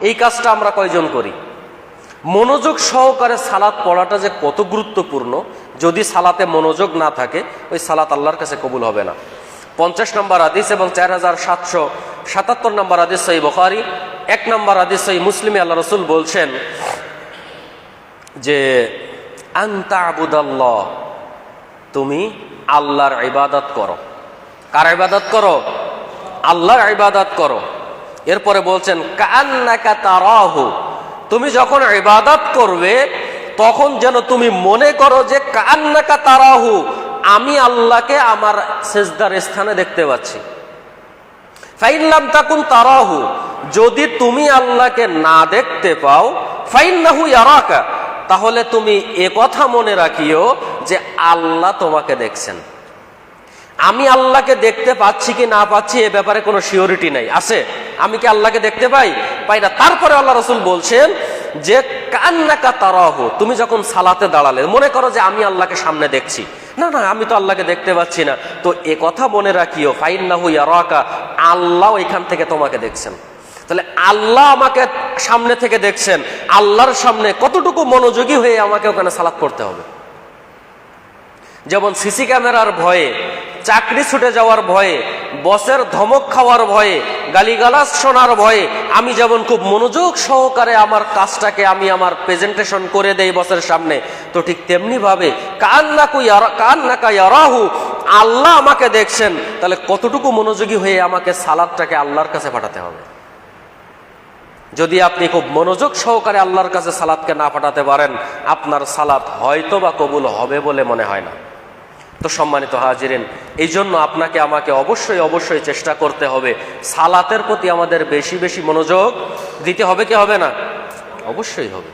এই কাজটা আমরা কয়জন করি? মনোযোগ সহকারে সালাত পড়াটা যে কত গুরুত্বপূর্ণ, যদি সালাতে মনোযোগ না থাকে ওই সালাত আল্লাহর কাছে কবুল হবে না। 50 নম্বর হাদিস এবং 4777 নম্বর হাদিস সহিহ বুখারী, 1 নম্বর হাদিস সহিহ মুসলিমে আল্লাহ রাসূল বলছেন যে আনতা আবুদাল্লাহ, তুমি আল্লাহর ইবাদত করো। কার ইবাদত করো? আল্লাহর ইবাদত করো। এরপরে বলছেন কান্নাকা তারাহু, তুমি যখন ইবাদত করবে তখন যেন তুমি মনে করো যে কান্নাকা তারাহু, আমি আল্লাহকে আমার সিজদার স্থানে দেখতে পাচ্ছি। ফাইন লাম তাকুন তারাহু, যদি তুমি আল্লাহকে না দেখতে পাও, ফাইন্নাহু ইয়ারাকা, তাহলে তুমি এ কথা মনে রাখিও যে আল্লাহ তোমাকে দেখছেন। আমি আল্লাহকে দেখতে পাচ্ছি কি না পাচ্ছি এ ব্যাপারে কোনো সিওরিটি নাই। আছে? আমি কি আল্লাহকে দেখতে পাই? পাই না। তারপরে আল্লাহ রাসূল বলছেন যে কান্নাকা তারাহু, তুমি যখন সালাতে দাঁড়ালে মনে করো যে আমি আল্লাহকে সামনে দেখছি, না না আমি তো আল্লাহকে দেখতে পাচ্ছি না, তো এ কথা মনে রাখিও ফাইন্নাহু ইয়ারাকা, আল্লাহ এখান থেকে তোমাকে দেখছেন। তাহলে আল্লাহ আমাকে সামনে থেকে দেখছেন, আল্লাহর সামনে কতটুকু মনোযোগী হয়ে আমাকে ওখানে সালাত করতে হবে। যেমন সিসি ক্যামেরার ভয়ে, চাকরি ছুটে যাওয়ার ভয়ে, বসের ধমক খাওয়ার ভয়ে, গালিগালাজ শোনার ভয়ে আমি যেমন খুব মনোযোগ সহকারে আমার কাজটাকে আমি আমার প্রেজেন্টেশন করে দেই বসের সামনে, তো ঠিক তেমনি ভাবে কান্নাকা ইয়ারাহু, আল্লাহ আমাকে দেখছেন, তাহলে কতটুকু মনোযোগী হয়ে আমাকে সালাতটাকে আল্লাহর কাছে পাঠাতে হবে। যদি আপনি খুব মনোযোগ সহকারে আল্লাহর কাছে সালাতকে না পাঠাতে পারেন, আপনার সালাত হয়তো বা কবুল হবে বলে মনে হয় না। তো সম্মানিত হাজিরিন, এই জন্য আপনাকে আমাকে অবশ্যই চেষ্টা করতে হবে সালাতের প্রতি আমাদের বেশি বেশি মনোযোগ দিতে হবে। কি হবে না? অবশ্যই হবে।